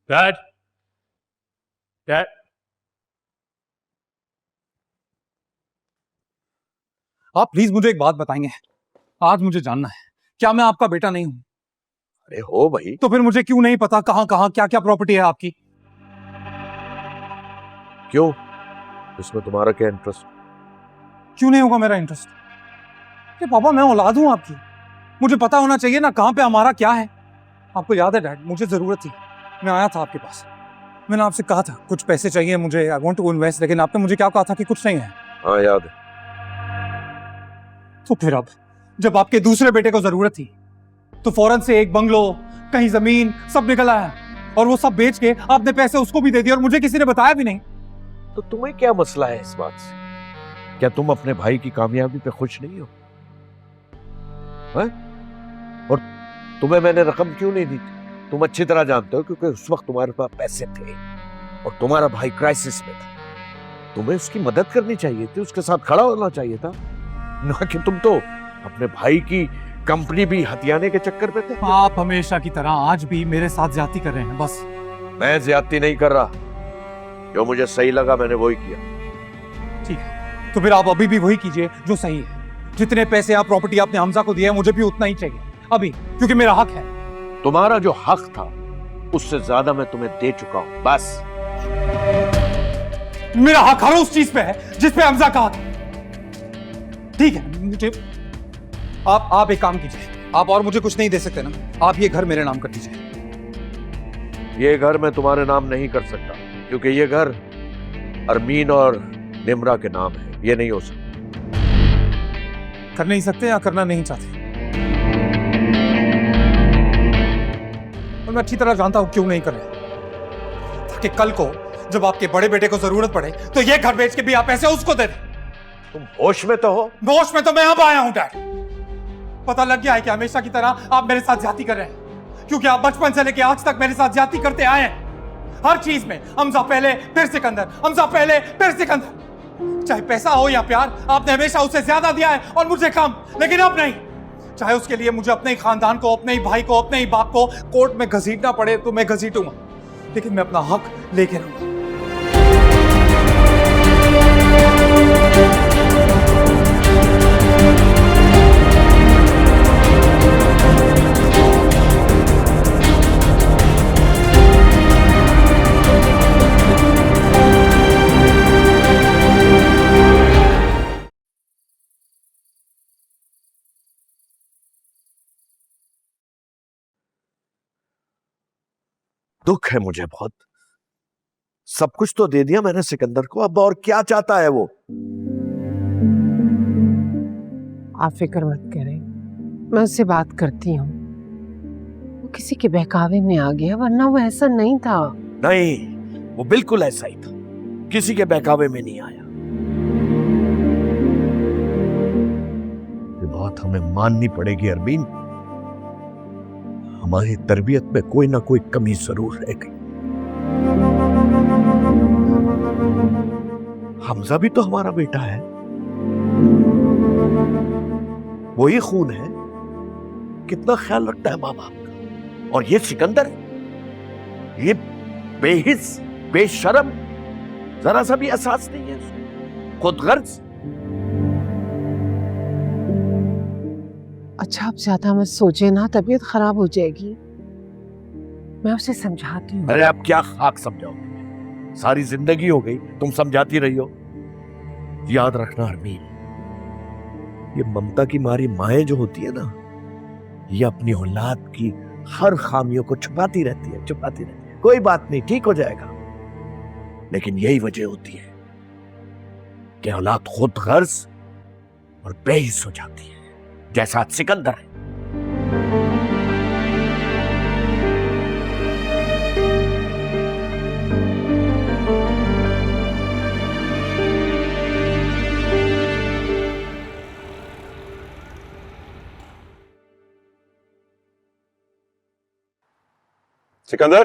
Dad, dad, आप please मुझे एक बात बताएंगे। आज मुझे जानना है, क्या मैं आपका बेटा नहीं हूं? अरे हो भाई। तो फिर मुझे क्यों नहीं पता कहां कहां क्या क्या प्रॉपर्टी है आपकी? क्यों, इसमें तुम्हारा क्या इंटरेस्ट? क्यों नहीं होगा मेरा इंटरेस्ट? ये पापा, मैं औलाद हूं आपकी, मुझे पता होना चाहिए ना कहां पे हमारा क्या है। आपको याद है डैड, मुझे जरूरत थी, मैं आया था आपके पास, मैंने आपसे कहा था कुछ पैसे चाहिए मुझे, आई वांट टू इन्वेस्ट, लेकिन आपने मुझे क्या कहा था कि कुछ नहीं है। हाँ याद है। तो फिर अब जब आपके दूसरे बेटे को जरूरत थी तो फौरन से एक बंगलो, कहीं जमीन, सब निकल आया, और वो सब बेच के आपने पैसे उसको भी दे दिए और मुझे किसी ने बताया भी नहीं। तो तुम्हें क्या मसला है इस बात से? क्या तुम अपने भाई की कामयाबी पे खुश नहीं हो? है? और तुम्हें मैंने रकम क्यों नहीं दी थी? तुम अच्छी तरह जानते हो, क्योंकि उस वक्त तुम्हारे पास पैसे थे और तुम्हारा भाई क्राइसिस में था। तुम्हें उसकी मदद करनी चाहिए थी, उसके साथ खड़ा होना चाहिए था, ना कि तुम तो अपने भाई की कंपनी भी हथियाने के चक्कर में थे। आप हमेशा की तरह आज भी मेरे साथ ज्यादती कर रहे हैं बस। मैं ज्यादती नहीं कर रहा, जो मुझे सही लगा मैंने वही किया। ठीक है, तो फिर आप अभी भी वही कीजिए जो सही है। जितने पैसे आप प्रॉपर्टी आपने हमजा को दिया है, मुझे भी उतना ही चाहिए अभी, क्योंकि मेरा हक है। तुम्हारा जो हक था उससे ज्यादा मैं तुम्हें दे चुका हूं, बस। मेरा हक हर उस चीज पे है जिस पे हमजा का हक है। ठीक है, मुझे आप एक काम कीजिए, आप और मुझे कुछ नहीं दे सकते ना, आप ये घर मेरे नाम कर दीजिए। ये घर मैं तुम्हारे नाम नहीं कर सकता, क्योंकि ये घर अरमीन और निम्रा के नाम है, ये नहीं हो सकता। कर नहीं सकते या करना नहीं चाहते? और मैं अच्छी तरह जानता हूं क्यों नहीं कर रहे, ताकि कल को जब आपके बड़े बेटे को जरूरत पड़े तो ये घर बेच के भी आप पैसे उसको दे दें। तुम होश में तो हो? होश में तो मैं अब आया हूं डैड। पता लग गया है कि हमेशा की तरह आप मेरे साथ ज्यादती कर रहे हैं, क्योंकि आप बचपन से लेकर आज तक मेरे साथ ज्यादती करते आए हैं। हर चीज में हमजा पहले फिर सिकंदर, हमजा पहले फिर सिकंदर। चाहे पैसा हो या प्यार, आपने हमेशा उसे ज्यादा दिया है और मुझे कम, लेकिन अब नहीं। चाहे उसके लिए मुझे अपने ही खानदान को, अपने ही भाई को, अपने ही बाप को कोर्ट में घसीटना पड़े तो मैं घसीटूंगा, लेकिन मैं अपना हक लेके रहूंगा। दुख है मुझे बहुत। सब कुछ तो दे दिया मैंने सिकंदर को, अब और क्या चाहता है वो? आप फिक्र मत करें, मैं उससे बात करती हूँ। वो किसी के बहकावे में आ गया, वरना वो ऐसा नहीं था। नहीं, वो बिल्कुल ऐसा ही था, किसी के बहकावे में नहीं आया। ये बात हमें माननी पड़ेगी अरमीन, हमारी तरबियत में कोई ना कोई कमी जरूर रह गई। हमजा भी तो हमारा बेटा है, वही खून है, कितना ख्याल रखता है माँ बाप का। और ये सिकंदर, ये बेहिस, बेशरम, जरा सा भी एहसास नहीं है उसको, खुदगर्ज। अच्छा, आप ज्यादा मत सोचे ना, तबीयत खराब हो जाएगी। मैं उसे समझाती हूँ। अरे आप क्या खाक समझाओगे, सारी जिंदगी हो गई तुम समझाती रही हो। याद रखना अरमीन, ये ममता की मारी माएं जो होती है ना, ये अपनी औलाद की हर खामियों को छुपाती रहती है, छुपाती रहती है। कोई बात नहीं, ठीक हो जाएगा, लेकिन यही वजह होती है कि औलाद खुद गर्ज और बेहिस हो जाती है, जैसा आज सिकंदर है। सिकंदर,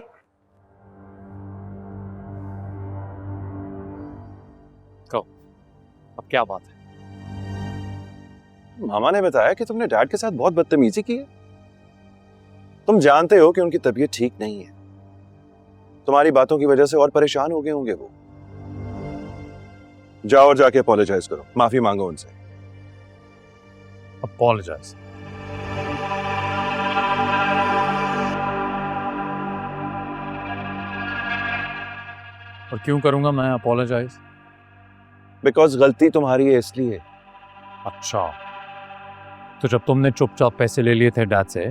कहो अब क्या बात है? मामा ने बताया कि तुमने डैड के साथ बहुत बदतमीजी की है। तुम जानते हो कि उनकी तबीयत ठीक नहीं है। तुम्हारी बातों की वजह से और परेशान हो गए होंगे वो। जाओ और जाके अपोलोजाइज करो, माफी मांगो उनसे। अपोलोजाइज? और क्यों करूंगा मैं अपोलोजाइज? बिकॉज गलती तुम्हारी है इसलिए। अच्छा, तो जब तुमने चुपचाप पैसे ले लिए थे डैड से,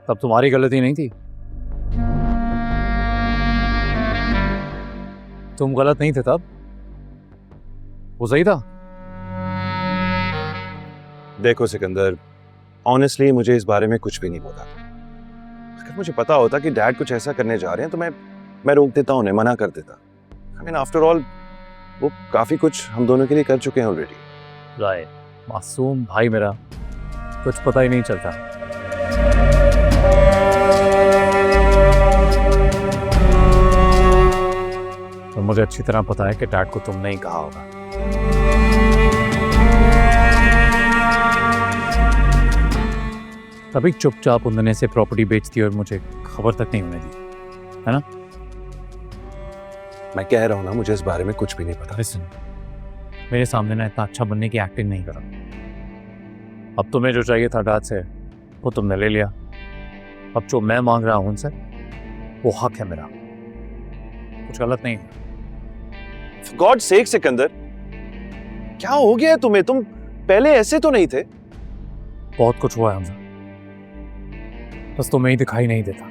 तब तुम्हारी गलती नहीं थी? तुम गलत नहीं थे तब? वो सही था? देखो सिकंदर, ऑनेस्टली मुझे इस बारे में कुछ भी नहीं पता। अगर मुझे पता होता कि डैड कुछ ऐसा करने जा रहे हैं तो मैं रोक देता, उन्हें मना कर देता। आई मीन आफ्टर ऑल वो काफी कुछ हम दोनों के लिए कर चुके हैं ऑलरेडी। राय, मासूम भाई मेरा, कुछ पता ही नहीं चलता। तो मुझे अच्छी तरह पता है कि डैड को तुमने ही कहा होगा। तभी चुपचाप उन्होंने से प्रॉपर्टी बेच दी और मुझे खबर तक नहीं होने दी, है ना? मैं कह रहा हूं ना, मुझे इस बारे में कुछ भी नहीं पता। लिसन, मेरे सामने ना इतना अच्छा बनने की एक्टिंग नहीं करा। अब तुम्हें जो चाहिए था डैड से वो तुमने ले लिया। अब जो मैं मांग रहा हूं उनसे वो हक है मेरा, कुछ गलत नहीं है। For God's sake सिकंदर, क्या हो गया है तुम्हें? तुम पहले ऐसे तो नहीं थे। बहुत कुछ हुआ है हमसे, बस तुम्हें ही दिखाई नहीं देता।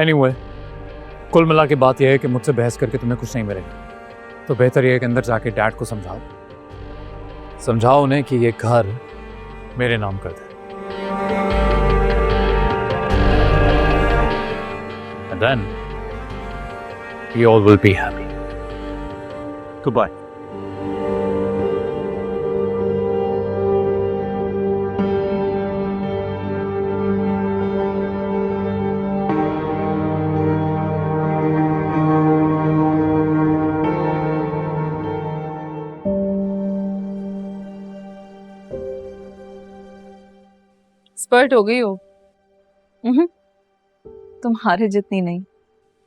एनीवे, कुल मिला के बात यह है कि मुझसे बहस करके तुम्हें कुछ नहीं मिलेगा। तो बेहतर यह है कि अंदर जाके डैड को समझाओ उन्हें कि ये घर मेरे नाम कर दे। And then we all will be happy. Goodbye. Expert हो गई हो? तुम्हारे जितनी नहीं।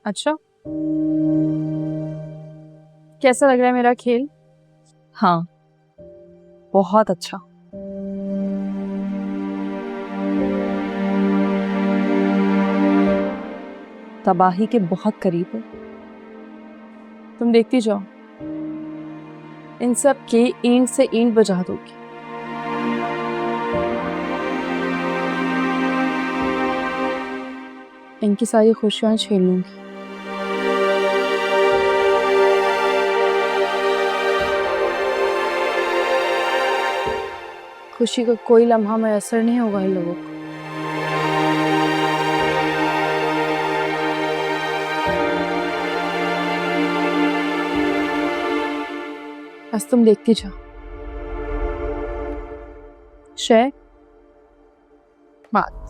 अच्छा, कैसा लग रहा है मेरा खेल? हाँ, बहुत अच्छा। तबाही के बहुत करीब है। तुम देखती जाओ, इन सब के ईंट से ईंट बजा दोगी। इनकी सारी खुशियां छीन लूंगी। खुशी का कोई लम्हा मैसर नहीं होगा इन लोगों को। बस तुम देखती जाओ। शेख बात